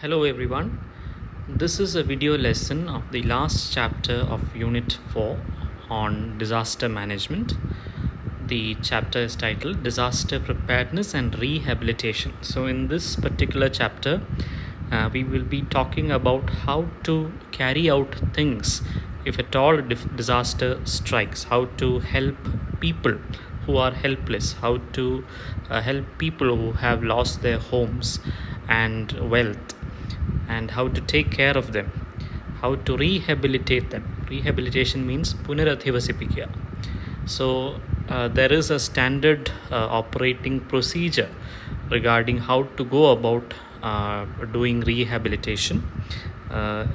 Hello everyone. This is a video lesson of the last chapter of Unit 4 on disaster management. The chapter is titled Disaster Preparedness and Rehabilitation. So in this particular chapter, we will be talking about how to carry out things if at all a disaster strikes, how to help people who are helpless, how to help people who have lost their homes and wealth, and how to take care of them, how to rehabilitate them. Rehabilitation means punaradhivasipikya. So there is a standard operating procedure regarding how to go about doing rehabilitation.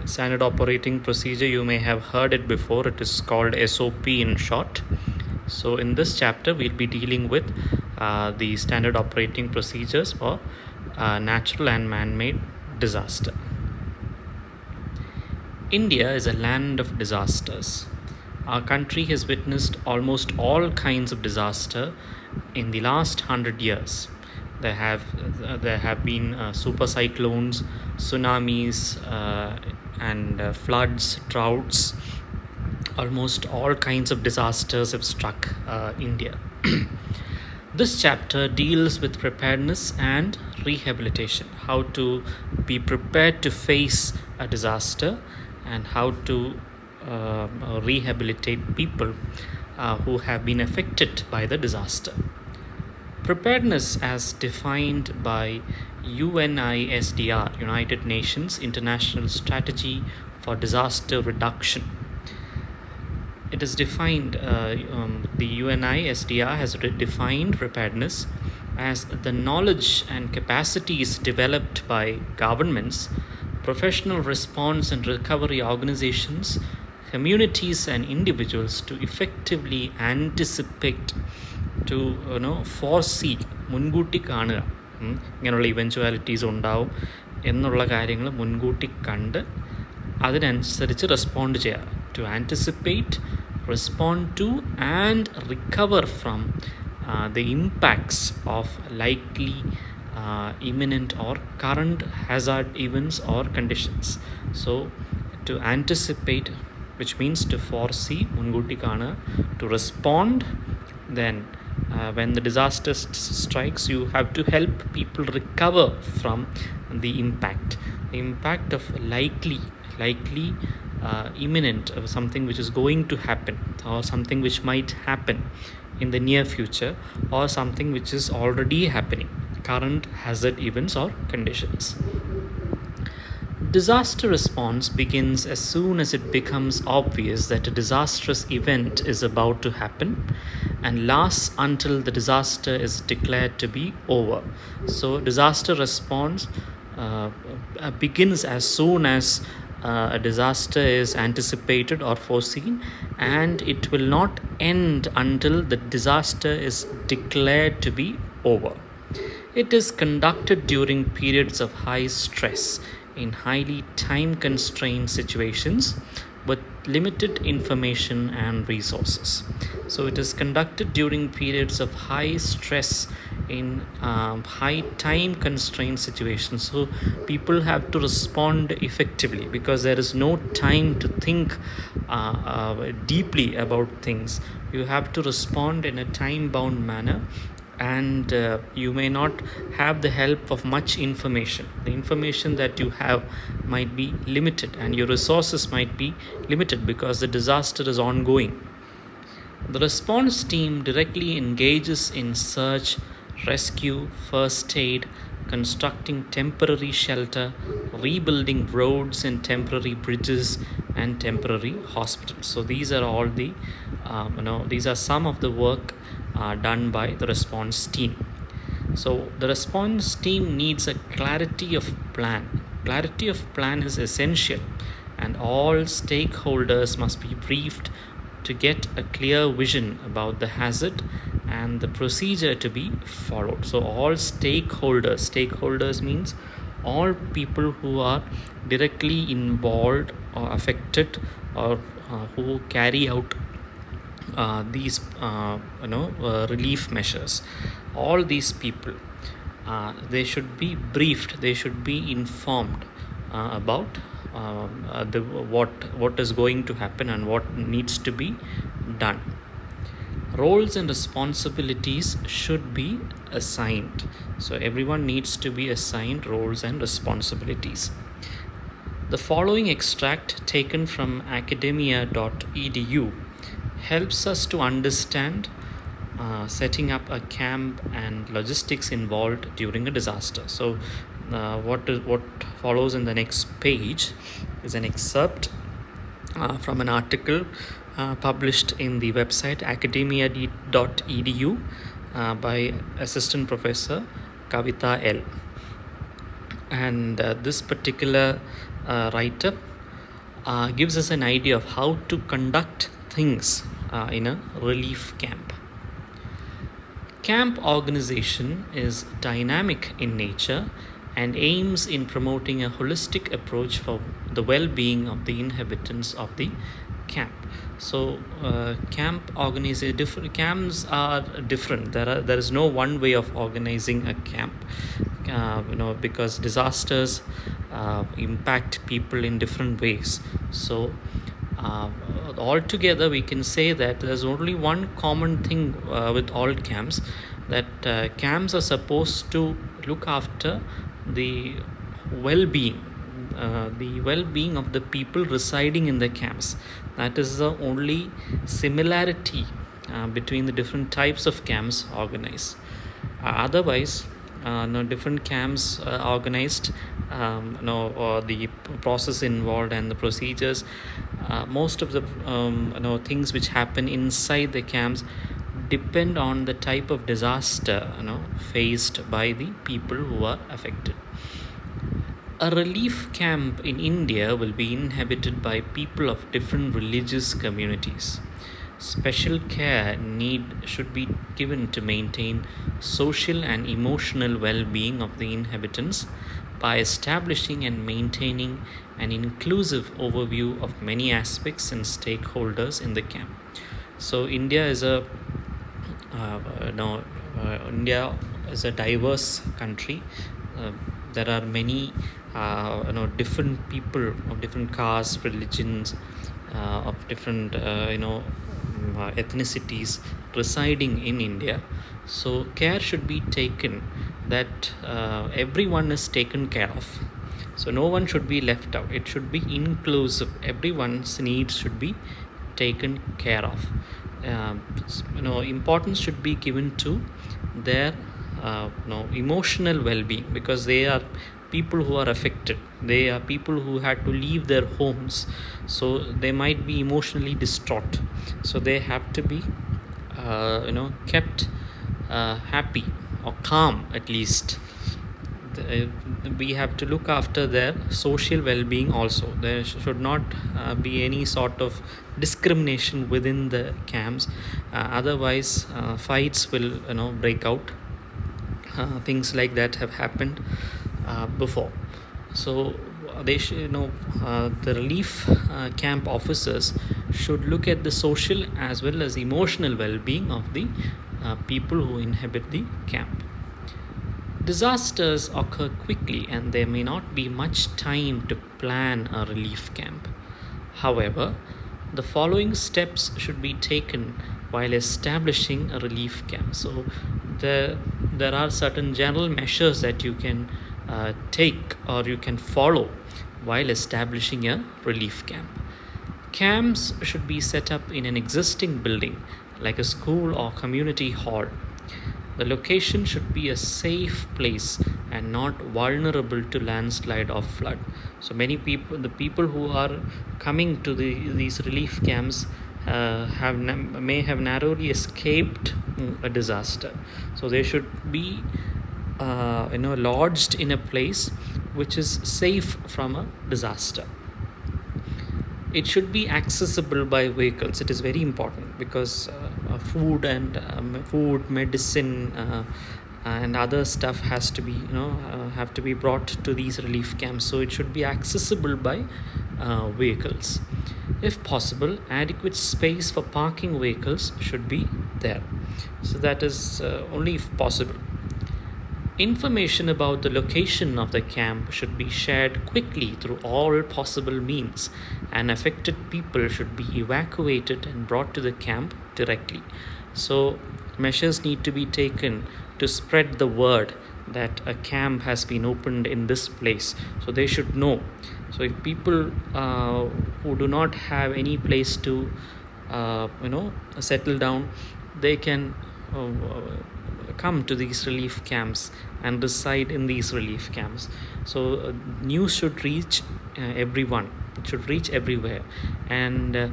Standard operating procedure, you may have heard it before. It is called SOP in short. So in this chapter, we'll be dealing with the standard operating procedures for natural and man-made disaster. India is a land of disasters. Our country has witnessed almost all kinds of disaster in the last 100 years. There have been super cyclones, tsunamis, and floods, droughts. Almost all kinds of disasters have struck India. This chapter deals with preparedness and rehabilitation, how to be prepared to face a disaster and how to rehabilitate people who have been affected by the disaster. Preparedness, as defined by UNISDR, United Nations International Strategy for Disaster Reduction. It is defined, the UNISDR has defined preparedness as the knowledge and capacities developed by governments, professional response and recovery organizations, communities and individuals to effectively anticipate, to foresee, മുൻകൂട്ടി കാണുക, ഇങ്ങനെയുള്ള ഇവൻച്വാലിറ്റീസ് ഉണ്ടാവും എന്നുള്ള കാര്യങ്ങൾ മുൻകൂട്ടി കണ്ട് അതിനനുസരിച്ച് respond ചെയ്യുക. To anticipate, respond to and recover from the impacts of likely imminent or current hazard events or conditions. So to anticipate, which means to foresee, mungutti kana, to respond, then when the disaster strikes, you have to help people recover from the impact of likely imminent, something which is going to happen, or something which might happen in the near future, or something which is already happening, current hazard events or conditions. Disaster response begins as soon as it becomes obvious that a disastrous event is about to happen and lasts until the disaster is declared to be over. So disaster response begins as soon as a disaster is anticipated or foreseen, and it will not end until the disaster is declared to be over. It is conducted during periods of high stress in highly time-constrained situations with limited information and resources. So it is conducted during periods of high stress in high time-constrained situations. So people have to respond effectively because there is no time to think deeply about things. You have to respond in a time-bound manner, and you may not have the help of much information. The information that you have might be limited, and your resources might be limited because the disaster is ongoing. The response team directly engages in search, rescue, first aid, constructing temporary shelter, rebuilding roads and temporary bridges, and temporary hospitals. So these are all the these are some of the work done by the response team. So the response team needs a clarity of plan. Clarity of plan is essential, and all stakeholders must be briefed to get a clear vision about the hazard and the procedure to be followed. So all stakeholders means all people who are directly involved or affected, or who carry out these relief measures. All these people They should be briefed, they should be informed about what is going to happen and what needs to be done. Roles and responsibilities should be assigned. So everyone needs to be assigned roles and responsibilities. The following extract taken from academia.edu helps us to understand setting up a camp and logistics involved during a disaster. So what follows in the next page is an excerpt from an article published in the website academia.edu by Assistant Professor Kavita L. And this particular write-up gives us an idea of how to conduct things in a relief camp. Camp organization is dynamic in nature and aims in promoting a holistic approach for the well-being of the inhabitants of the camp. So camp organization, different camps are different. There is no one way of organizing a camp, because disasters impact people in different ways. So altogether we can say that there's only one common thing with all camps, that camps are supposed to look after the well-being of the people residing in the camps. That is the only similarity between the different types of camps organized. Otherwise, no different camps organized, the process involved and the procedures, most of the things which happen inside the camps depend on the type of disaster faced by the people who are affected. A relief camp in India will be inhabited by people of different religious communities. Special care should be given to maintain social and emotional well-being of the inhabitants by establishing and maintaining an inclusive overview of many aspects and stakeholders in the camp. So India is a diverse country. There are many different people of different castes, religions, of different ethnicities residing in India. So care should be taken that everyone is taken care of. So no one should be left out. It should be inclusive. Everyone's needs should be taken care of. Importance should be given to their emotional well-being, because they are people who are affected. They are people who had to leave their homes, so they might be emotionally distraught. So they have to be kept happy or calm at least. We have to look after their social well-being also. There should not be any sort of discrimination within the camps. Otherwise fights will break out. Things like that have happened before. So they should, the relief camp officers should look at the social as well as emotional well-being of the people who inhabit the camp. Disasters occur quickly and there may not be much time to plan a relief camp. However, the following steps should be taken while establishing a relief camp. So there are certain general measures that you can take or you can follow while establishing a relief camp. Camps should be set up in an existing building like a school or community hall. The location should be a safe place and not vulnerable to landslide or flood. So many people, the people who are coming to these relief camps may have narrowly escaped a disaster. So they should be lodged in a place which is safe from a disaster. It should be accessible by vehicles. It is very important because food, medicine, and other stuff has to be have to be brought to these relief camps. So it should be accessible by vehicles. If possible, adequate space for parking vehicles should be there. So that is only if possible. Information about the location of the camp should be shared quickly through all possible means, and affected people should be evacuated and brought to the camp directly. So, measures need to be taken to spread the word that a camp has been opened in this place. So, they should know. So, if people who do not have any place to, settle down, they can come to these relief camps and reside in these relief camps. So news should reach everyone. It should reach everywhere, and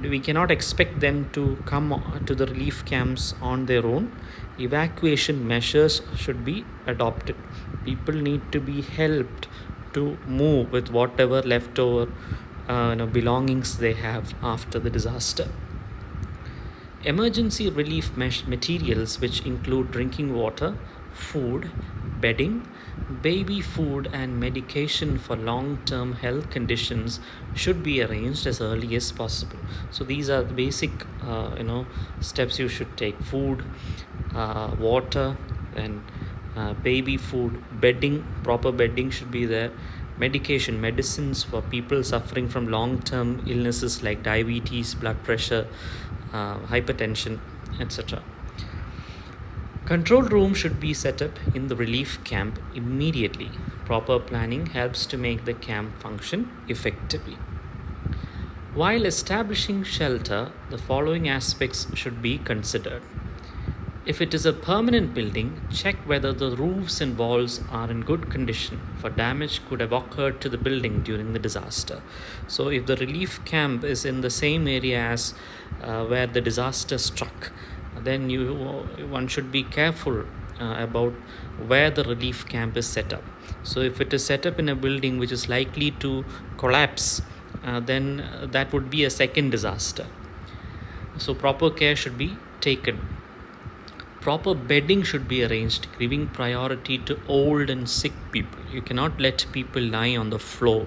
we cannot expect them to come to the relief camps on their own. Evacuation measures should be adopted. People need to be helped to move with whatever leftover belongings they have after the disaster. Emergency relief materials, which include drinking water, food, bedding, baby food, and medication for long term health conditions, should be arranged as early as possible. So, these are the basic steps you should take: food, water, and baby food, bedding, proper bedding should be there. Medication, medicines for people suffering from long term illnesses like diabetes, blood pressure, hypertension, etc. Control room should be set up in the relief camp immediately. Proper planning helps to make the camp function effectively. While establishing shelter, the following aspects should be considered. If it is a permanent building, check whether the roofs and walls are in good condition, for damage could have occurred to the building during the disaster. So, if the relief camp is in the same area as where the disaster struck, then one should be careful about where the relief camp is set up. So, if it is set up in a building which is likely to collapse, then that would be a second disaster. So, proper care should be taken. Proper bedding should be arranged, giving priority to old and sick people. You cannot let people lie on the floor.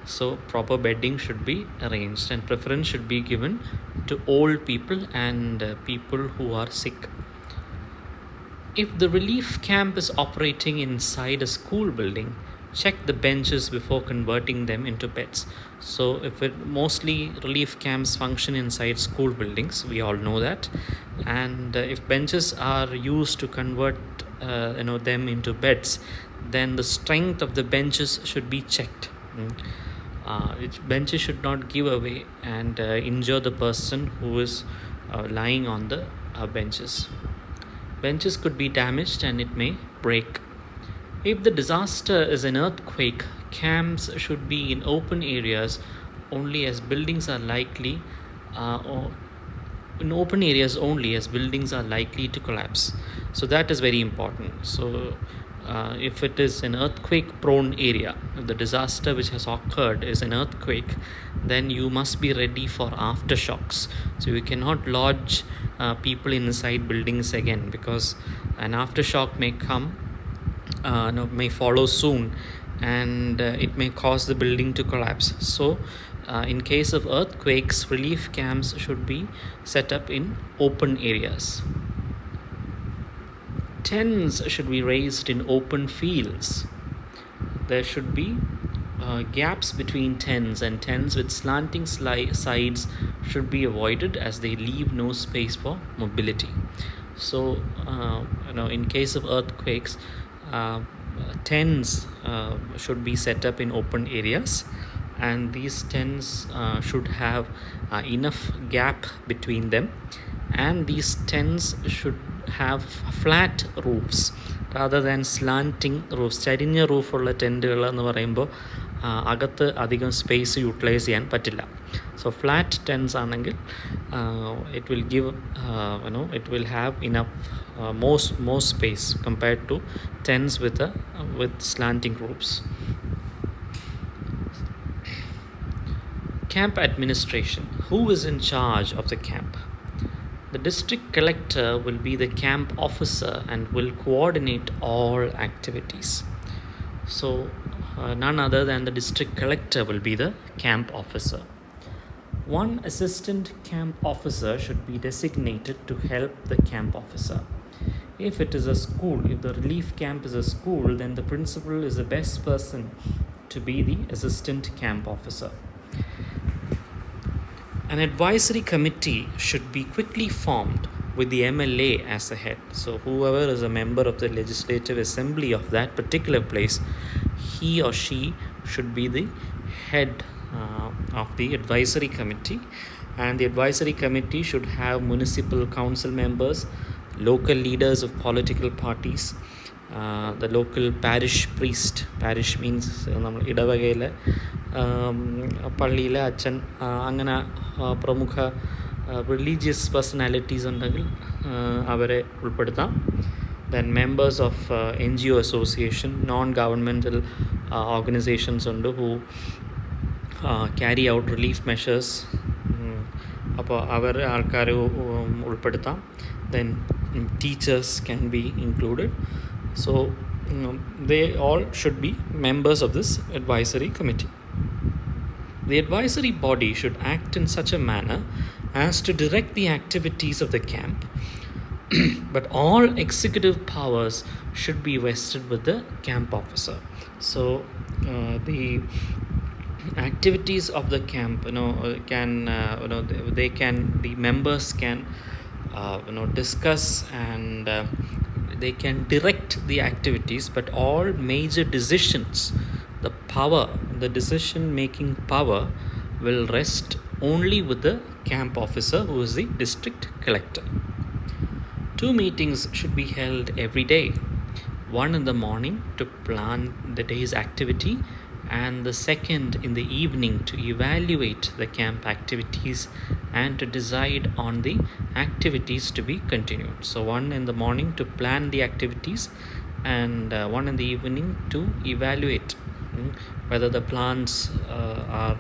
So, proper bedding should be arranged, and preference should be given to old people and people who are sick. If the relief camp is operating inside a school building, check the benches before converting them into beds. So, if mostly relief camps function inside school buildings, we all know that, and if benches are used to convert them into beds, then the strength of the benches should be checked. Benches should not give away and injure the person who is lying on the benches. Benches could be damaged and it may break. If the disaster is an earthquake, camps should be in open areas only, as buildings are likely or in open areas only, as buildings are likely to collapse. So that is very important. So if it is an earthquake prone area, if the disaster which has occurred is an earthquake, then you must be ready for aftershocks. So you cannot lodge people inside buildings again, because an aftershock may come, may follow soon, and it may cause the building to collapse. So in case of earthquakes, relief camps should be set up in open areas. Tents should be raised in open fields. There should be gaps between tents, and tents with slanting sides should be avoided, as they leave no space for mobility. So in case of earthquakes, tents should be set up in open areas, and these tents should have enough gap between them, and these tents should have flat roofs rather than slanting roofs. ചരിഞ്ഞ റൂഫുള്ള ടെൻറ്റുകൾ എന്ന് പറയുമ്പോൾ അകത്ത് അധികം space utilise ചെയ്യാൻ പറ്റില്ല. So flat tense ആണെങ്കിൽ it will give it will have enough more space compared to tents with slanting roofs. Camp administration. Who is in charge of the camp? The district collector will be the camp officer and will coordinate all activities. So none other than the district collector will be the camp officer. One assistant camp officer should be designated to help the camp officer. If it is a school, if the relief camp is a school, then the principal is the best person to be the assistant camp officer. An advisory committee should be quickly formed with the MLA as the head. So whoever is a member of the legislative assembly of that particular place, he or she should be the head of the advisory committee. And the advisory committee should have municipal council members, local leaders of political parties, the local parish priest. Parish means നമ്മൾ ഇടവകയിലെ പള്ളിയിലെ അച്ഛൻ, അങ്ങനെ പ്രമുഖ religious personalities ഉണ്ടെങ്കിൽ അവരെ ഉൾപ്പെടുത്താം. Then members of NGO association, non-governmental organizations ഉണ്ട് who carry out relief measures. അപ്പോൾ അവർ ആൾക്കാരെ ഉൾപ്പെടുത്താം. Then teachers can be included. So they all should be members of this advisory committee. The advisory body should act in such a manner as to direct the activities of the camp, but all executive powers should be vested with the camp officer. So the activities of the camp, can the members can discuss and they can direct the activities, but all major decisions, the decision making power will rest only with the camp officer, who is the district collector. 2 meetings should be held every day, one in the morning to plan the day's activity, and the second in the evening to evaluate the camp activities and to decide on the activities to be continued. So one in the morning to plan the activities, and one in the evening to evaluate whether the plans are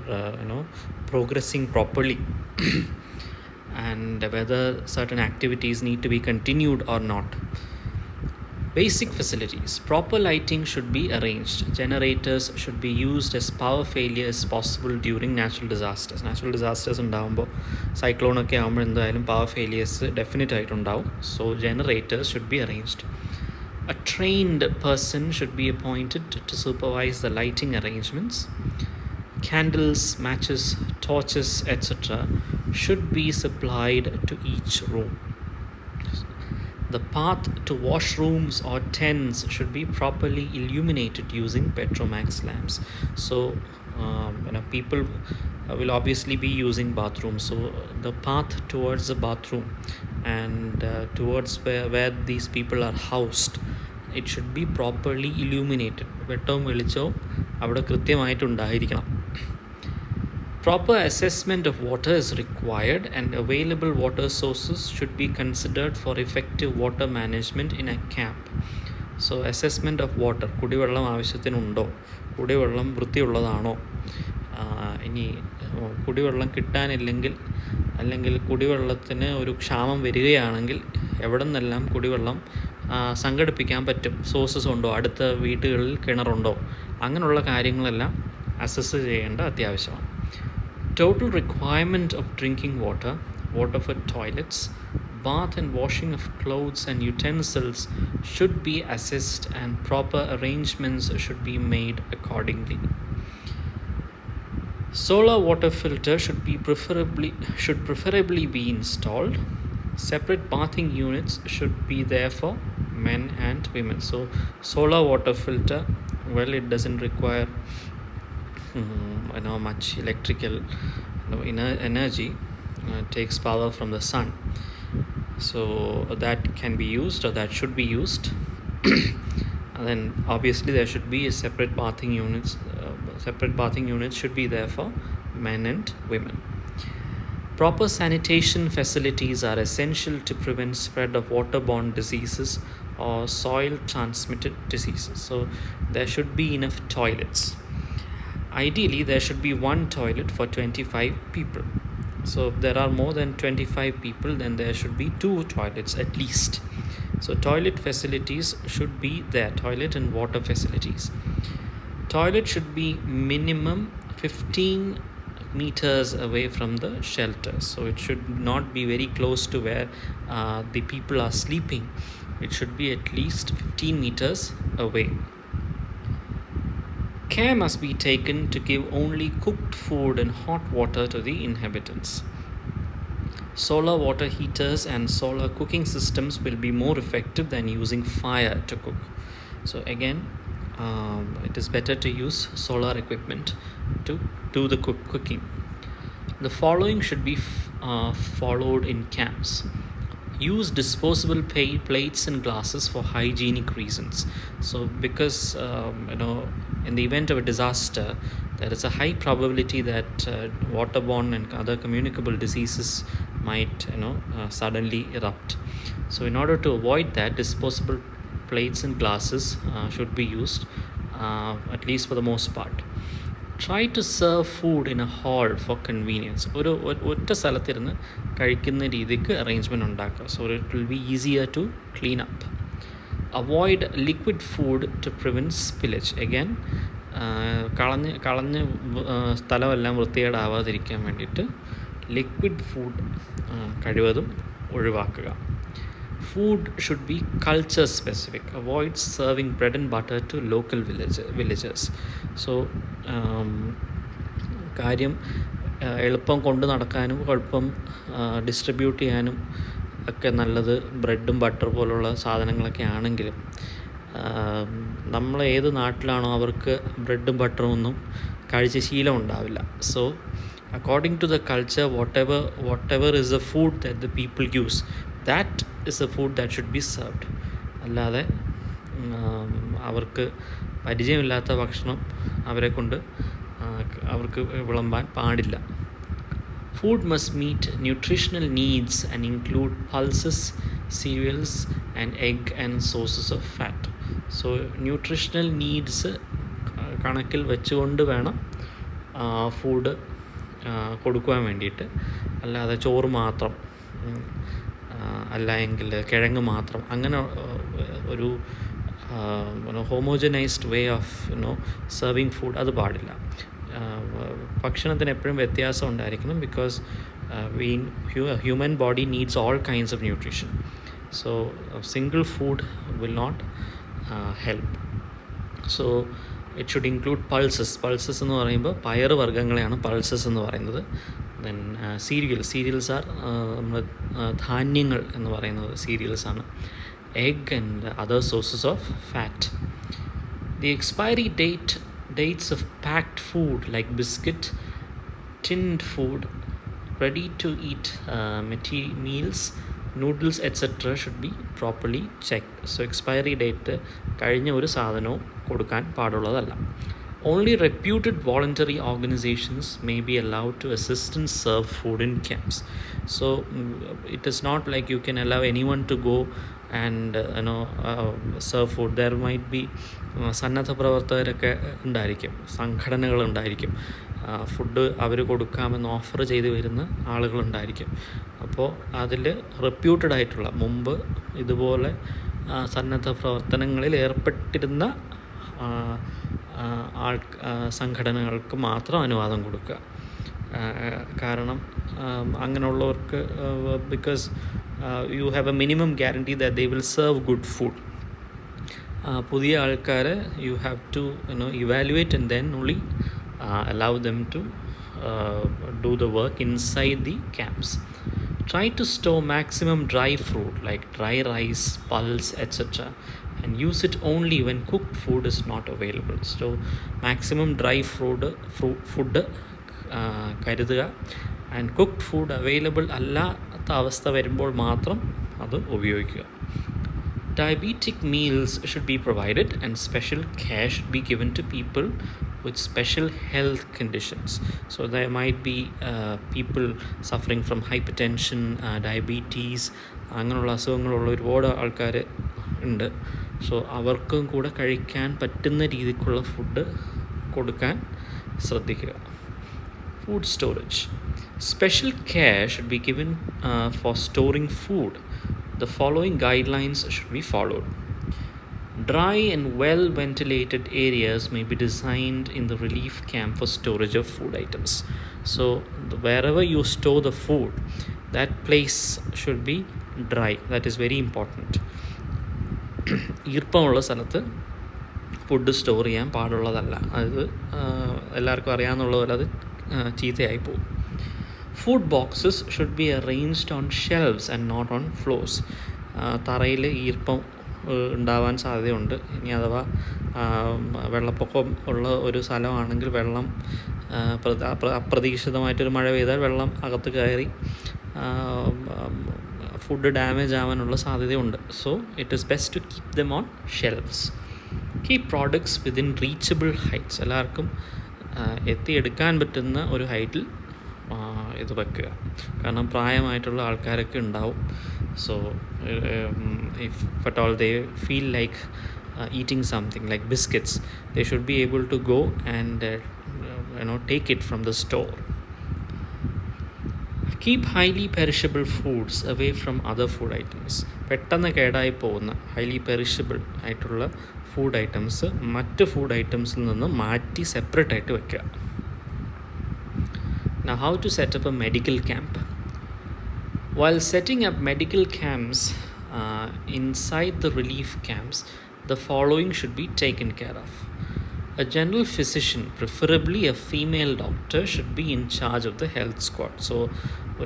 progressing properly and whether certain activities need to be continued or not. Basic facilities. Proper lighting should be arranged. Generators should be used as power failure is possible during natural disasters. Natural disasters ഉണ്ടാകുമ്പോൾ സൈക്ലോണൊക്കെ ആകുമ്പോൾ എന്തായാലും power failures definite ആയിട്ടുണ്ടാവും. So generators should be arranged. A trained person should be appointed to supervise the lighting arrangements. Candles, matches, torches, etc. should be supplied to each room. The path to washrooms or tents should be properly illuminated using Petromax lamps. So people will obviously be using bathrooms, so the path towards the bathroom and towards where these people are housed, it should be properly illuminated. വെട്ടവും വെളിച്ചവും അവിടെ കൃത്യമായിട്ടുണ്ടായിരിക്കണം. Proper assessment of water is required, and available water sources should be considered for effective water management in a camp. So assessment of water, കുടിവെള്ളം ആവശ്യത്തിനുണ്ടോ, കുടിവെള്ളം വൃത്തിയുള്ളതാണോ, ഇനി കുടിവെള്ളം കിട്ടാനില്ലെങ്കിൽ അല്ലെങ്കിൽ കുടിവെള്ളത്തിന് ഒരു ക്ഷാമം വരികയാണെങ്കിൽ എവിടെ നിന്നെല്ലാം കുടിവെള്ളം സംഘടിപ്പിക്കാൻ പറ്റും, സോഴ്സസ് ഉണ്ടോ, അടുത്ത വീടുകളിൽ കിണറുണ്ടോ, അങ്ങനെയുള്ള കാര്യങ്ങളെല്ലാം അസസ് ചെയ്യേണ്ട അത്യാവശ്യമാണ്. Total requirement of drinking water, water for toilets, bath and washing of clothes and utensils should be assessed, and proper arrangements should be made accordingly. Solar water filter should preferably be installed. Separate bathing units should be there for men and women. So solar water filter, well, it doesn't require much electrical energy. It takes power from the sun, so that can be used, or that should be used. And then obviously there should be a separate bathing units. Separate bathing units should be there for men and women. Proper sanitation facilities are essential to prevent spread of waterborne diseases or soil transmitted diseases. So there should be enough toilets. Ideally, there should be one toilet for 25 people. So if there are more than 25 people, then there should be 2 toilets at least. So toilet facilities should be there, toilet and water facilities. Toilet should be minimum 15 meters away from the shelter. So it should not be very close to where the people are sleeping. it should be at least 15 meters away. Care must be taken to give only cooked food and hot water to the inhabitants. Solar water heaters and solar cooking systems will be more effective than using fire to cook. So again, it is better to use solar equipment to do the cooking. The following should be followed in camps. Use disposable plates and glasses for hygienic reasons. So because in the event of a disaster, there is a high probability that waterborne and other communicable diseases might suddenly erupt. So in order to avoid that, disposable plates and glasses should be used, at least for the most part. Try to serve food in a hall for convenience. ഒറ്റ സ്ഥലത്തിരുന്ന് കഴിക്കുന്ന രീതിക്ക് arrangement ഉണ്ടാക്കുക. So it will be easier to clean up. Avoid liquid food to prevent spillage. Again, കളഞ്ഞ് സ്ഥലമെല്ലാം വൃത്തികേടാവാതിരിക്കാൻ വേണ്ടിയിട്ട് liquid food കഴിവതും ഒഴിവാക്കുക. Food should be culture specific. Avoid serving bread and butter to local villagers. So കാര്യം എളുപ്പം കൊണ്ട് നടക്കാനും എളുപ്പം distribute ചെയ്യാനും ഒക്കെ നല്ലത് ബ്രെഡും ബട്ടർ പോലുള്ള സാധനങ്ങളൊക്കെ ആണെങ്കിലും നമ്മൾ ഏത് നാട്ടിലാണോ അവർക്ക് ബ്രെഡും ബട്ടറും ഒന്നും കഴിച്ച ശീലം ഉണ്ടാവില്ല. So according to the culture, whatever is the food that the people use, that is the food that should be served. അല്ലാതെ അവർക്ക് പരിചയമില്ലാത്ത ഭക്ഷണം അവർക്ക് വിളമ്പാൻ പാടില്ല. Food must meet nutritional needs and include pulses, cereals, and egg and sources of fat. So nutritional needs കണക്കിൽ വെച്ചുകൊണ്ട് വേണം ഫുഡ് കൊടുക്കുവാൻ വേണ്ടിയിട്ട്. അല്ലാതെ ചോറ് മാത്രം അല്ല എങ്കിൽ കിഴങ്ങ് മാത്രം, അങ്ങനെ ഒരു homogenized way of serving food അത് പാടില്ല. ഭക്ഷണത്തിന് എപ്പോഴും വ്യത്യാസം ഉണ്ടായിരിക്കണം. Because human body needs all kinds of nutrition. So single food will not help. So it should include pulses എന്ന് പറയുമ്പോൾ പയറ് വർഗ്ഗങ്ങളെയാണ് പൾസസ് എന്ന് പറയുന്നത്. ദെൻ സീരിയൽസ് ആർ നമ്മൾ ധാന്യങ്ങൾ എന്ന് പറയുന്നത് സീരിയൽസാണ്. Egg and other sources of fat. The expiry dates of packed food like biscuit, tinned food, ready to eat meals, noodles etc. should be properly checked. So expiry date കഴിഞ്ഞ ഒരു സാധനവും കൊടുക്കാൻ പാടുള്ളതല്ല. Only reputed voluntary organizations may be allowed to assist and serve food in camps. So it is not like you can allow anyone to go and serve food. There might be സന്നദ്ധ പ്രവർത്തകരൊക്കെ ഉണ്ടായിരിക്കും, സംഘടനകളുണ്ടായിരിക്കും, food അവർ കൊടുക്കാമെന്ന് offer ചെയ്ത് വരുന്ന ആളുകളുണ്ടായിരിക്കും. അപ്പോൾ അതിൽ reputed ആയിട്ടുള്ള മുമ്പ് ഇതുപോലെ സന്നദ്ധ പ്രവർത്തനങ്ങളിൽ ഏർപ്പെട്ടിരുന്ന സംഘടനകൾക്ക് മാത്രം അനുവാദം കൊടുക്കുക. കാരണം അങ്ങനെയുള്ളവർക്ക് because you have a minimum guarantee that they will serve good food. പുതിയ ആൾക്കാരെ you have to evaluate and then only allow them to do the work inside the camps. Try to store maximum dry fruit like dry rice, pulse etc. and use it only when cooked food is not available. So maximum dry food കരുതുക. And cooked food available അല്ലാത്ത അവസ്ഥ വരുമ്പോൾ മാത്രം അത് ഉപയോഗിക്കുക. Diabetic meals should be provided and special care should be given to people with special health conditions. So there might be people suffering from hypertension, diabetes, അങ്ങനെയുള്ള അസുഖങ്ങളുള്ള ഒരുപാട് ആൾക്കാർ ഉണ്ട്. സോ അവർക്കും കൂടെ കഴിക്കാൻ പറ്റുന്ന രീതിക്കുള്ള ഫുഡ് കൊടുക്കാൻ ശ്രദ്ധിക്കുക. Food storage. Special care should be given for storing food. The following guidelines should be followed. Dry and well ventilated areas may be designed in the relief camp for storage of food items. So wherever you store the food, that place should be dry. That is very important. ഈർപ്പമുള്ള സ്ഥലത്ത് food store ചെയ്യാൻ പാടുള്ളതല്ല. അത് എല്ലാവർക്കും അറിയാമെന്നുള്ള പോലെ അത് ചീത്തയായി പോകും. Food boxes should be arranged on shelves and not on floors. തറയിൽ ഈർപ്പം ഉണ്ടാവാൻ സാധ്യതയുണ്ട്. ഇനി അഥവാ വെള്ളപ്പൊക്കം ഉള്ള ഒരു സ്ഥലമാണെങ്കിൽ വെള്ളം അപ്രതീക്ഷിതമായിട്ടൊരു മഴ പെയ്താൽ വെള്ളം അകത്ത് കയറി ഫുഡ് ഡാമേജ് ആവാനുള്ള സാധ്യതയുണ്ട്. So it is best to keep them on shelves. Keep products within reachable heights. എല്ലാവർക്കും എത്തിയെടുക്കാൻ പറ്റുന്ന ഒരു ഹൈറ്റിൽ ഇത് വെക്കുക. കാരണം പ്രായമായിട്ടുള്ള ആൾക്കാരൊക്കെ ഉണ്ടാവും. So if at all they feel like eating something like biscuits, they should be able to go and take it from the store. Keep highly perishable foods away from other food items. പെട്ടെന്ന് കേടായി പോകുന്ന highly perishable ആയിട്ടുള്ള food items മറ്റ് food ഐറ്റംസിൽ നിന്ന് മാറ്റി separate ആയിട്ട് വെക്കുക. Now, how to set up a medical camp? While setting up medical camps inside the relief camps, the following should be taken care of. A general physician, preferably a female doctor, should be in charge of the health squad. So,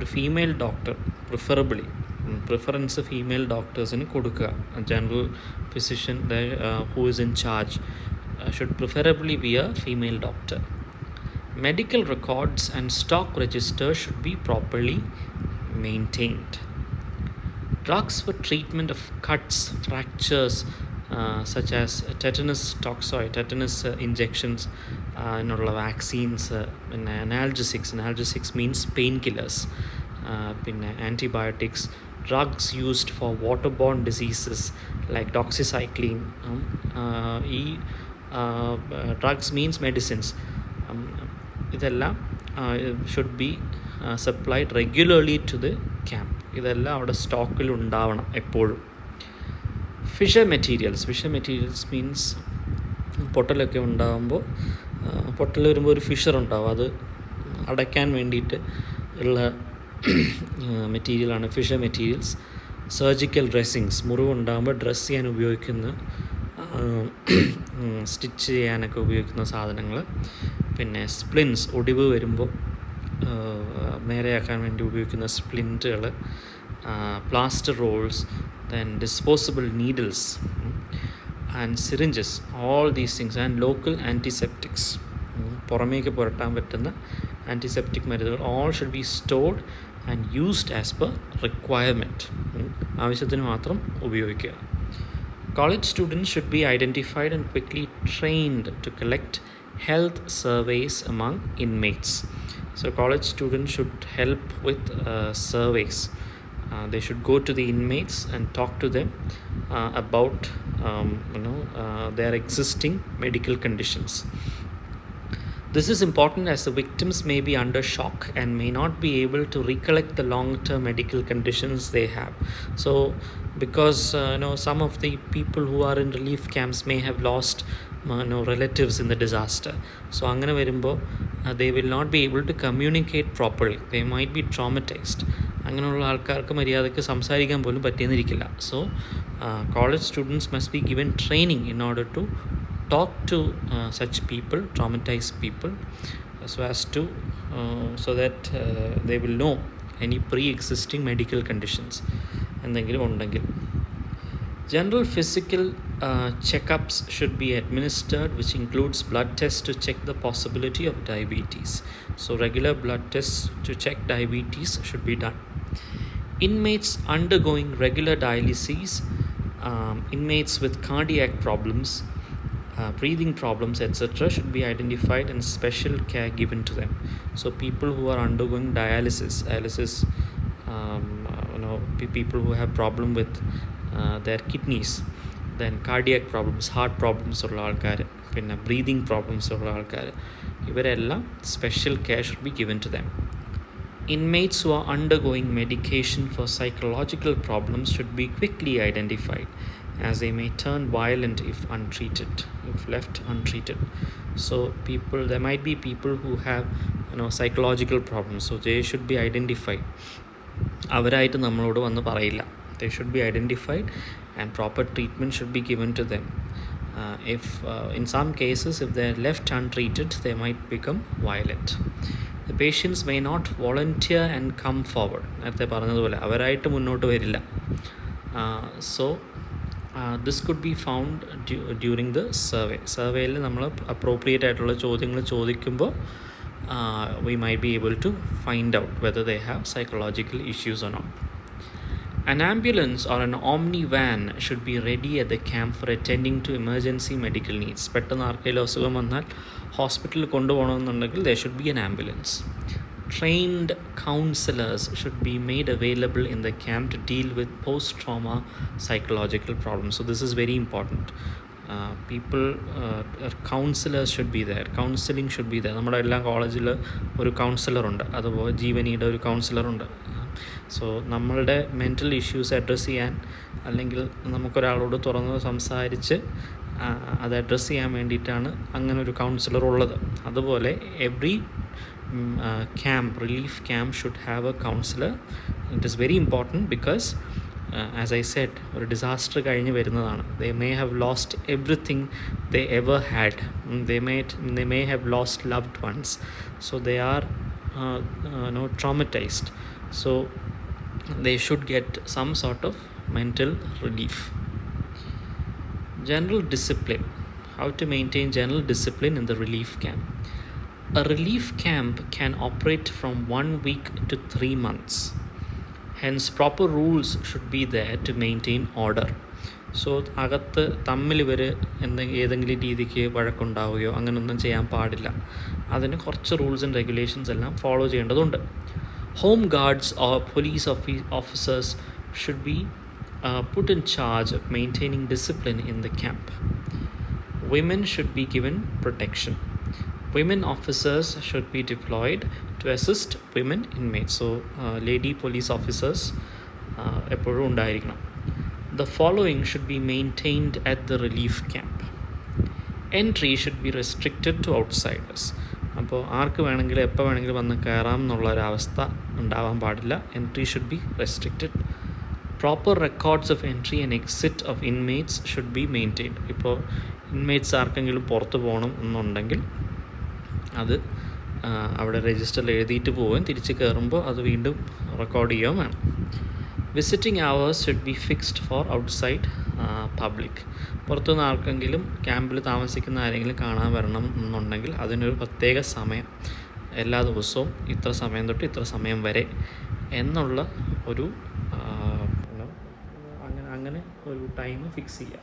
a female doctor, preferably, preference of female doctors in Koduka, a general physician who is in charge should preferably be a female doctor. Medical records and stock registers should be properly maintained. Drugs for treatment of cuts, fractures, such as tetanus toxoid, tetanus injections, vaccines, analgesics. Analgesics means painkillers. Antibiotics, drugs used for waterborne diseases like doxycycline. Drugs means medicines. ഇതെല്ലാം should be supplied regularly to the camp. ഇതെല്ലാം അവിടെ സ്റ്റോക്കിൽ ഉണ്ടാവണം എപ്പോഴും. Fisher materials means പൊട്ടലൊക്കെ ഉണ്ടാകുമ്പോൾ പൊട്ടൽ വരുമ്പോൾ ഒരു ഫിഷർ ഉണ്ടാവും, അത് അടയ്ക്കാൻ വേണ്ടിയിട്ട് ഉള്ള മെറ്റീരിയലാണ് ഫിഷർ മെറ്റീരിയൽസ്. സർജിക്കൽ ഡ്രസ്സിങ്സ്, മുറിവുണ്ടാകുമ്പോൾ ഡ്രസ്സ് ചെയ്യാൻ ഉപയോഗിക്കുന്ന സ്റ്റിച്ച് ചെയ്യാനൊക്കെ ഉപയോഗിക്കുന്ന സാധനങ്ങൾ. പിന്നെ സ്പ്ലിൻസ്, ഒടിവ് വരുമ്പോൾ നേരെയാക്കാൻ വേണ്ടി ഉപയോഗിക്കുന്ന സ്പ്ലിൻറ്റുകൾ. Plaster rolls, then disposable needles and syringes, all these things. And local antiseptics, പുറമേക്ക് പുരട്ടാൻ പറ്റുന്ന ആൻറ്റിസെപ്റ്റിക് മരുന്നുകൾ. All should be stored and used as per requirement. ആവശ്യത്തിന് മാത്രം ഉപയോഗിക്കുക. College students should be identified and quickly trained to collect health surveys among inmates. So college students should help with surveys. They should go to the inmates and talk to them about their existing medical conditions. This is important as the victims may be under shock and may not be able to recollect the long-term medical conditions they have. So, because some of the people who are in relief camps may have lost relatives in the disaster. So, angane varumbo they will not be able to communicate properly. They might be traumatized. അങ്ങനെയുള്ള ആൾക്കാർക്ക് മര്യാദയ്ക്ക് സംസാരിക്കാൻ പോലും പറ്റിയെന്നിരിക്കില്ല. So college students must be given training in order to talk to such people, traumatized people, so that they will know any pre-existing medical conditions എന്തെങ്കിലും ഉണ്ടെങ്കിൽ. General physical checkups should be administered, which includes blood tests to check the possibility of diabetes. So regular blood tests to check diabetes should be done. Inmates undergoing regular dialysis, inmates with cardiac problems, breathing problems, etc. should be identified and special care given to them. So people who are undergoing dialysis, people who have problem with their kidneys, then cardiac problems, heart problems ഉള്ള ആൾക്കാർ, പിന്നെ breathing problems ഉള്ള ആൾക്കാർ, ഇവരെല്ലാം special care should be given to them. Inmates who are undergoing medication for psychological problems should be quickly identified, as they may turn violent if left untreated. So there might be people who have psychological problems, so they should be identified. അവരായിട്ട് നമ്മളോട് വന്ന് പറയില്ല, They should be identified and proper treatment should be given to them. If in some cases, if they are left untreated, they might become violent. The patients may not volunteer and come forward. നേരത്തെ പറഞ്ഞതുപോലെ അവരായിട്ട് മുന്നോട്ട് വരില്ല. So this could be found during the survey. സർവേയിൽ നമ്മൾ appropriate ആയിട്ടുള്ള ചോദ്യങ്ങൾ ചോദിക്കുമ്പോൾ we might be able to find out whether they have psychological issues or not. An ambulance or an omni van should be ready at the camp for attending to emergency medical needs. പെട്ടെന്ന് ആർക്കെങ്കിലും അസുഖം വന്നാൽ ഹോസ്പിറ്റലിൽ കൊണ്ടുപോകണമെന്നുണ്ടെങ്കിൽ there should be an ambulance. Trained counselors should be made available in the camp to deal with post-trauma psychological problems. So this is very important. Counselors should be there. Counseling should be there. നമ്മുടെ എല്ലാ കോളേജിൽ ഒരു കൗൺസിലറുണ്ട്, അതുപോലെ ജീവനിയുടെ ഒരു കൗൺസിലറുണ്ട്. So നമ്മളുടെ mental issues address ചെയ്യാൻ, അല്ലെങ്കിൽ നമുക്കൊരാളോട് തുറന്ന് സംസാരിച്ച് അത് അഡ്രസ്സ് ചെയ്യാൻ വേണ്ടിയിട്ടാണ് അങ്ങനെ ഒരു കൗൺസിലർ ഉള്ളത്. അതുപോലെ every relief camp should have a counselor. It is very important because as I said, ഒരു ഡിസാസ്റ്റർ കഴിഞ്ഞ് വരുന്നതാണ്. They may have lost everything they ever had. They may have lost loved ones. So they are traumatized. So they should get some sort of mental relief. General discipline. How to maintain general discipline in the relief camp. A relief camp can operate from 1 week to 3 months. Hence, proper rules should be there to maintain order. So അകത്ത് തമ്മിൽ ഇവർ ഏതെങ്കിലും രീതിക്ക് വഴക്കുണ്ടാവുകയോ അങ്ങനെയൊന്നും ചെയ്യാൻ പാടില്ല. അതിന് കുറച്ച് റൂൾസ് ആൻഡ് റെഗുലേഷൻസ് എല്ലാം ഫോളോ ചെയ്യേണ്ടതുണ്ട്. Home guards or police officers should be put in charge of maintaining discipline in the camp. Women should be given protection. Women officers should be deployed to assist women inmates. So lady police officers എപ്പോഴും ഉണ്ടായിരിക്കണം. The following should be maintained at the relief camp. Entry should be restricted to outsiders. അപ്പോൾ ആർക്ക് വേണമെങ്കിലും എപ്പോൾ വേണമെങ്കിലും വന്ന് കയറാം എന്നുള്ളൊരവസ്ഥ ഉണ്ടാവാൻ പാടില്ല. Entry should be restricted. Proper records of entry and exit of inmates should be maintained. ഇപ്പോൾ ഇൻമേറ്റ്സ് ആർക്കെങ്കിലും പുറത്ത് പോകണം എന്നുണ്ടെങ്കിൽ അത് അവിടെ രജിസ്റ്ററിൽ എഴുതിയിട്ട് പോവുകയും തിരിച്ച് കയറുമ്പോൾ അത് വീണ്ടും റെക്കോർഡ് ചെയ്യുകയും വേണം. Visiting hours should be fixed for outside public. പുറത്തുനിന്ന് ആർക്കെങ്കിലും ക്യാമ്പിൽ താമസിക്കുന്ന ആരെങ്കിലും കാണാൻ വരണം എന്നുണ്ടെങ്കിൽ അതിനൊരു പ്രത്യേക സമയം, എല്ലാ ദിവസവും ഇത്ര സമയം തൊട്ട് ഇത്ര സമയം വരെ എന്നുള്ള ഒരു അങ്ങനെ ഒരു ടൈം ഫിക്സ് ചെയ്യുക.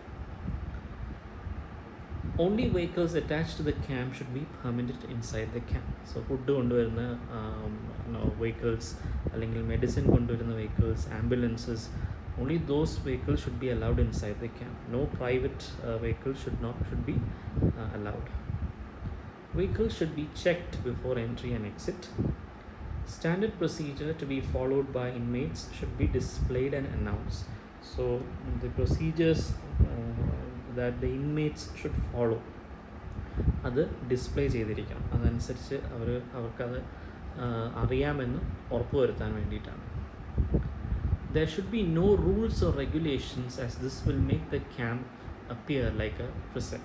Only vehicles attached to the camp should be permitted inside the camp. So food കൊണ്ടുവരുന്ന vehicles അല്ലെങ്കിൽ മെഡിസിൻ കൊണ്ടുവരുന്ന vehicles, ambulances, only those vehicles should be allowed inside the camp. No private vehicles should be allowed. Vehicles should be checked before entry and exit. Standard procedure to be followed by inmates should be displayed and announced. So the procedures that the inmates should follow അത് display ചെയ്തിരിക്കണം. അതനുസരിച്ച് അവർക്കത് അറിയാമെന്ന് ഉറപ്പുവരുത്താൻ വേണ്ടിയിട്ടാണ്. There should be no rules or regulations as this will make the camp appear like a prison.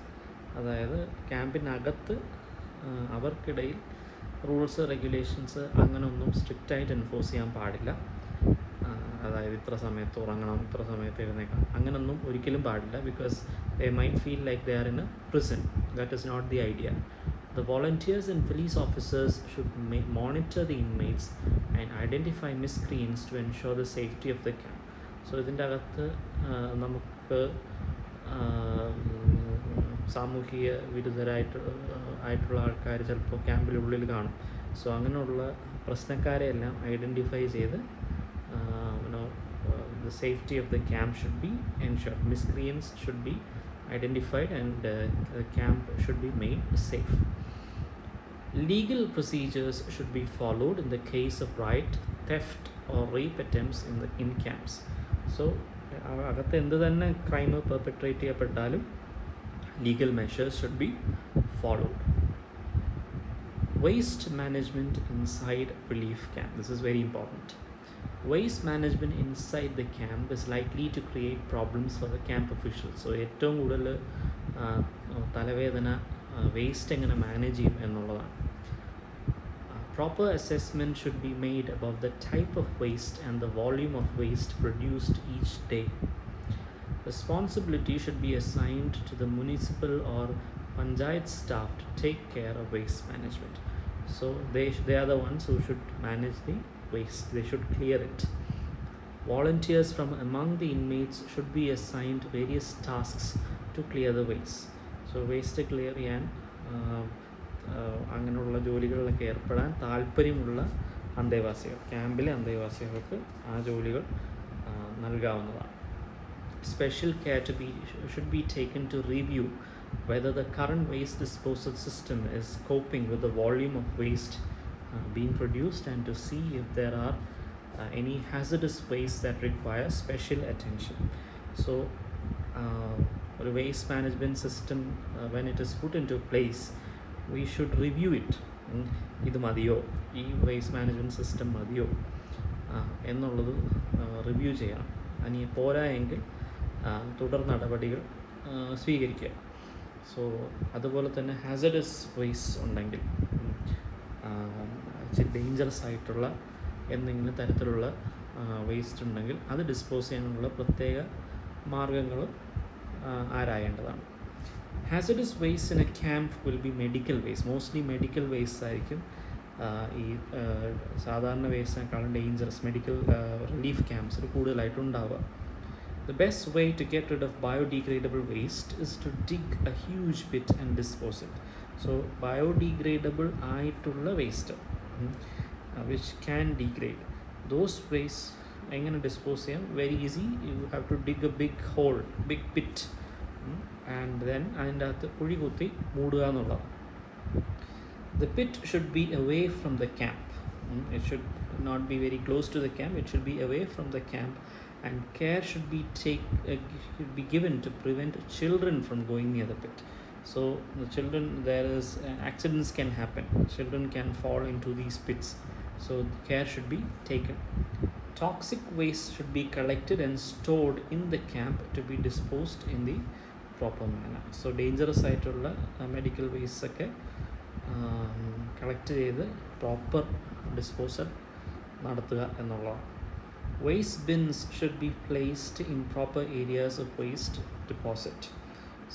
അതായത് ക്യാമ്പിനകത്ത് അവർക്കിടയിൽ rules regulations അങ്ങനെയൊന്നും സ്ട്രിക്റ്റായിട്ട് എൻഫോഴ്സ് ചെയ്യാൻ പാടില്ല. അതായത് ഇത്ര സമയത്ത് ഉറങ്ങണം, ഇത്ര സമയത്ത് എഴുന്നേക്കണം, അങ്ങനെയൊന്നും ഒരിക്കലും പാടില്ല. Because they might feel like they are in a prison. That is not the idea. The volunteers and police officers should monitor the inmates and identify miscreants to ensure the safety of the camp. So ഇതിൻ്റെ അകത്ത് നമുക്ക് സാമൂഹിക വിരുദ്ധരായിട്ടുള്ള ആൾക്കാർ ചിലപ്പോൾ ക്യാമ്പിനുള്ളിൽ കാണും. So അങ്ങനെയുള്ള പ്രശ്നക്കാരെ എല്ലാം identify ചെയ്ത് the safety of the camp should be ensured. Miscreants should be identified and the camp should be made safe. Legal procedures should be followed in the case of riot, theft or rape attempts in camps. So അകത്ത് എന്ത് തന്നെ crime പെർപെട്രേറ്റ് ചെയ്യപ്പെട്ടാലും legal measures should be followed. Waste management inside relief camp. This is very important. Waste management inside the camp is likely to create problems for the camp officials. So ഏറ്റവും കൂടുതൽ തലവേദന waste എങ്ങനെ manage ചെയ്യും എന്നുള്ളതാണ്. Proper assessment should be made about the type of waste and the volume of waste produced each day. Responsibility should be assigned to the municipal or panchayat staff to take care of waste management. So they are the ones who should manage the waste. They should clear it. Volunteers from among the inmates should be assigned various tasks to clear the waste. So waste clear ചെയ്യാൻ അങ്ങനെയുള്ള ജോലികളിലൊക്കെ ഏർപ്പെടാൻ താല്പര്യമുള്ള അന്തേവാസികൾ, ക്യാമ്പിലെ അന്തേവാസികൾക്ക് ആ ജോലികൾ നൽകാവുന്നതാണ്. Special care should be taken to review whether the current waste disposal system is coping with the volume of waste being produced, and to see if there are any hazardous waste that require special attention. So a waste management system, when it is put into place, we should review it. ഇത് മതിയോ, ഈ waste management system മതിയോ എന്നുള്ളത് review ചെയ്യണം. ഇനി പോരാ എങ്കിൽ തുടർ നടപടികൾ സ്വീകരിക്കുക. സോ അതുപോലെ തന്നെ ഹാസഡസ് വേസ്റ്റ് ഉണ്ടെങ്കിൽ, ഡേഞ്ചറസ് ആയിട്ടുള്ള എന്തെങ്കിലും തരത്തിലുള്ള വേസ്റ്റ് ഉണ്ടെങ്കിൽ അത് ഡിസ്പോസ് ചെയ്യാനുള്ള പ്രത്യേക മാർഗങ്ങൾ ആരായേണ്ടതാണ്. Hazardous waste in a camp will be medical waste. Mostly medical waste ആയിരിക്കും ഈ സാധാരണ വേസ്റ്റിനേക്കാളും ഡേഞ്ചറസ് മെഡിക്കൽ റിലീഫ് ക്യാമ്പ്സിൽ കൂടുതലായിട്ടുണ്ടാവുക. The best way to get rid of biodegradable waste is to dig a huge pit and dispose it. So biodegradable ആയിട്ടുള്ള waste which can degrade, those waste എങ്ങനെ dispose ചെയ്യാം? Very easy. You have to dig a big hole, big pit, and then അതിൻ്റെ അകത്ത് കുഴി കുത്തി മൂടുക എന്നുള്ളതാണ്. The pit should be away from the camp. It should not be very close to the camp. It should be away from the camp, and care should be given to prevent children from going near the pit. So the children, there is accidents can happen. Children can fall into these pits. So care should be taken. Toxic waste should be collected and stored in the camp to be disposed in the proper manner. So dangerous ആയിട്ടുള്ള medical waste ഒക്കെ collect ചെയ്ത് proper disposal നടത്തുക എന്നുള്ളതാണ്. Waste bins should be placed in proper areas of waste deposit.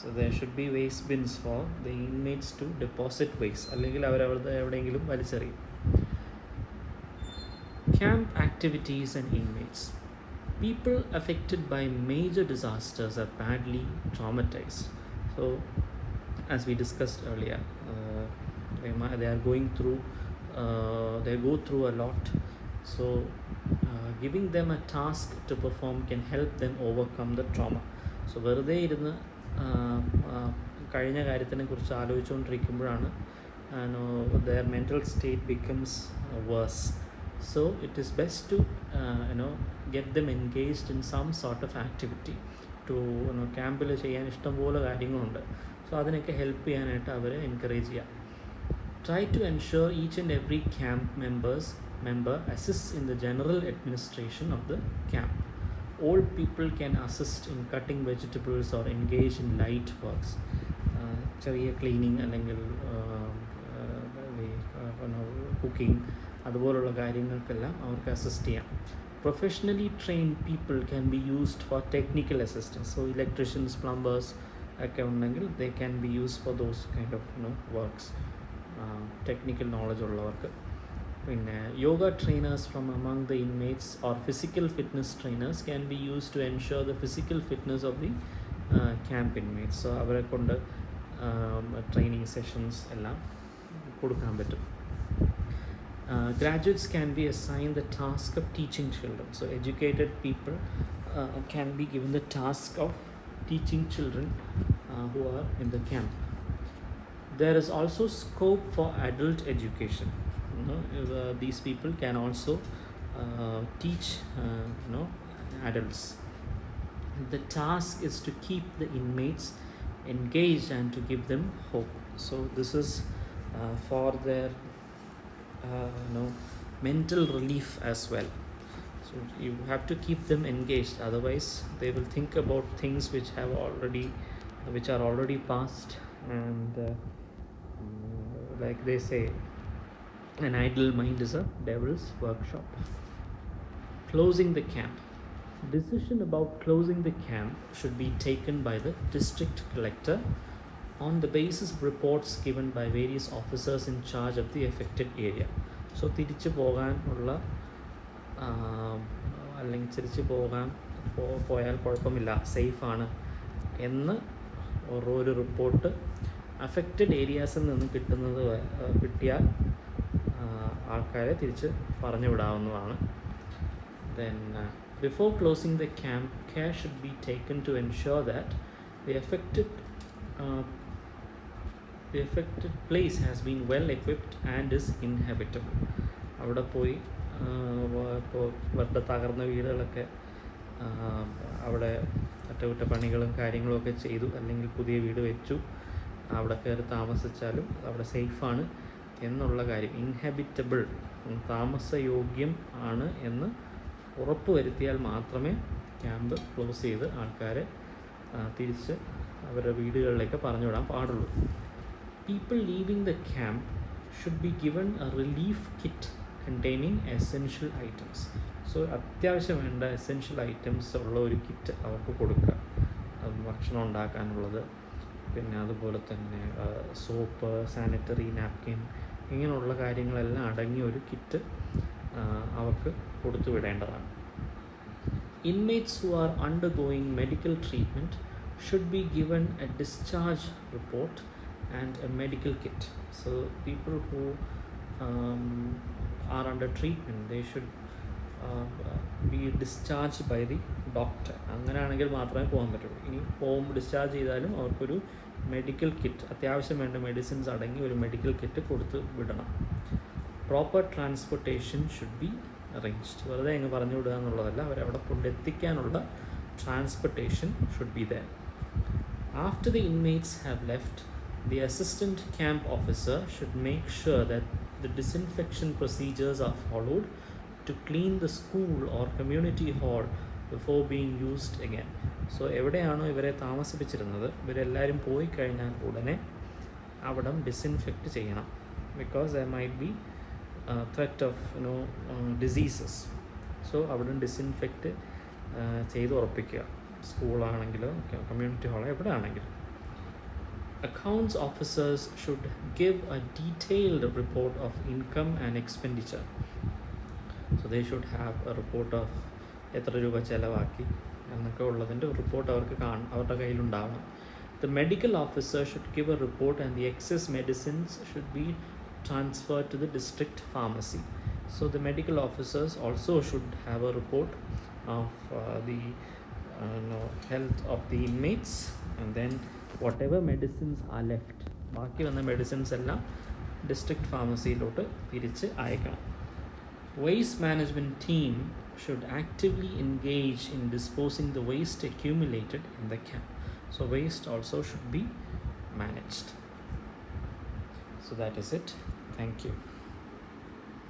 So there should be waste bins for the inmates to deposit waste. അല്ലെങ്കിൽ അവരവിടെ എവിടെയെങ്കിലും വലിച്ചെറിയും. Camp activities and inmates. People affected by major disasters are badly traumatized. So as we discussed earlier, they are going through they go through a lot. So giving them a task to perform can help them overcome the trauma. So വെറുതെ ഇരുന്ന് കഴിഞ്ഞ കാര്യത്തിനെ കുറിച്ച് ആലോചിച്ചുകൊണ്ടിരിക്കുമ്പോഴാണ് their mental state becomes worse. So it is best to get them engaged in some sort of activity to ക്യാമ്പിൽ ചെയ്യാൻ ഇഷ്ടംപോലെ കാര്യങ്ങളുണ്ട്. So അതിനൊക്കെ ഹെൽപ്പ് ചെയ്യാനായിട്ട് അവരെ എൻകറേജ് ചെയ്യാം. Try to ensure each and every camp member assists in the general administration of the camp. Old people can assist in cutting vegetables or engage in light works. ചെറിയ cleaning അല്ലെങ്കിൽ cooking അതുപോലുള്ള കാര്യങ്ങൾക്കെല്ലാം അവർക്ക് assist ചെയ്യാം. Professionally trained people can be used for technical assistance. So electricians, plumbers ഒക്കെ ഉണ്ടെങ്കിൽ they can be used for those kind of works. Technical knowledge ഉള്ളവർക്ക്. പിന്നെ yoga trainers from among the inmates or physical fitness trainers can be used to ensure the physical fitness of the camp inmates. So അവരെ കൊണ്ട് training sessions എല്ലാം കൊടുക്കാൻ പറ്റും. Graduates can be assigned the task of teaching children. So educated people can be given the task of teaching children who are in the camp. There is also scope for adult education. These people can also teach adults. The task is to keep the inmates engaged and to give them hope. So this is for their mental relief as well. So you have to keep them engaged, otherwise they will think about things which are already past. And like they say, an idle mind is a devil's workshop. Closing the camp. Decision about closing the camp should be taken by the district collector on the basis of reports given by various officers in charge of the affected area. So തിരിച്ചു പോകാനുള്ള അല്ലെങ്കിൽ തിരിച്ചു പോയാൽ കുഴപ്പമില്ല, സേഫാണ് എന്ന് ഒരു report affected ഏരിയാസിൽ നിന്ന് കിട്ടിയാൽ ആൾക്കാരെ തിരിച്ച് പറഞ്ഞു വിടാവുന്നതാണ്. Then before closing the camp, care should be taken to ensure that the affected place has been well equipped and is inhabitable. അവിടെ പോയി ഇപ്പോൾ വെറുതെ തകർന്ന വീടുകളൊക്കെ അവിടെ അറ്റകുറ്റപ്പണികളും കാര്യങ്ങളുമൊക്കെ ചെയ്തു, അല്ലെങ്കിൽ പുതിയ വീട് വെച്ചു, അവിടെ കയറി താമസിച്ചാലും അവിടെ സേഫാണ് എന്നുള്ള കാര്യം, ഇൻഹാബിറ്റബിൾ, താമസയോഗ്യം ആണ് എന്ന് ഉറപ്പ് വരുത്തിയാൽ മാത്രമേ ക്യാമ്പ് ക്ലോസ് ചെയ്ത് ആൾക്കാരെ തിരിച്ച് അവരുടെ വീടുകളിലേക്ക് പറഞ്ഞു വിടാൻ പാടുള്ളൂ. People leaving the camp should be given a relief kit containing essential items. So അത്യാവശ്യം വേണ്ട എസെൻഷ്യൽ ഐറ്റംസ് ഉള്ള ഒരു കിറ്റ് അവർക്ക് കൊടുക്കുക. ഭക്ഷണം ഉണ്ടാക്കാനുള്ളത്, പിന്നെ അതുപോലെ തന്നെ സോപ്പ്, സാനിറ്ററി നാപ്കിൻ, ഇങ്ങനെയുള്ള കാര്യങ്ങളെല്ലാം അടങ്ങിയ ഒരു കിറ്റ് അവർക്ക് കൊടുത്തു വിടേണ്ടതാണ്. Inmates who are undergoing medical treatment should be given a discharge report and a medical kit. So people who are under treatment, they should be discharged by the doctor. അങ്ങനെയാണെങ്കിൽ മാത്രമേ പോകാൻ പറ്റുള്ളൂ. ഇനി ഡിസ്ചാർജ് ചെയ്താലും അവർക്കൊരു medical kit, അത്യാവശ്യം വേണ്ട medicines അടങ്ങി ഒരു മെഡിക്കൽ കിറ്റ് കൊടുത്ത് വിടണം. Proper transportation should be arranged. വെറുതെ അങ്ങ് പറഞ്ഞു വിടുക എന്നുള്ളതല്ല, അവരവിടെ കൊണ്ടെത്തിക്കാനുള്ള transportation should be there. After the inmates have left, the assistant camp officer should make sure that the disinfection procedures are followed to clean the school or community hall before being used again. So എവിടെയാണോ ഇവരെ താമസിപ്പിച്ചിരുന്നത്, ഇവരെല്ലാവരും പോയി കഴിഞ്ഞാൽ ഉടനെ അവിടം disinfect ചെയ്യണം. Because there might be threat of diseases. So അവിടം disinfect ചെയ്ത് ഉറപ്പിക്കുക, സ്കൂളാണെങ്കിലോ കമ്മ്യൂണിറ്റി ഹാളോ എവിടെ ആണെങ്കിലും. Accounts officers should give a detailed report of income and expenditure. So they should have a report of എത്ര രൂപ ചിലവാക്കി എന്നൊക്കെ ഉള്ളതിൻ്റെ റിപ്പോർട്ട് അവരുടെ കയ്യിലുണ്ടാവണം. The medical officer should give a report and the excess medicines should be transferred to the district pharmacy. So the medical officers also should have a report of the health of the inmates, and then whatever medicines are left, ബാക്കി വന്ന medicines എല്ലാം district ഫാർമസിയിലോട്ട് തിരിച്ച് അയക്കണം. Waste management team should actively engage in disposing the waste accumulated in the camp. So waste also should be managed. So that is it. Thank you.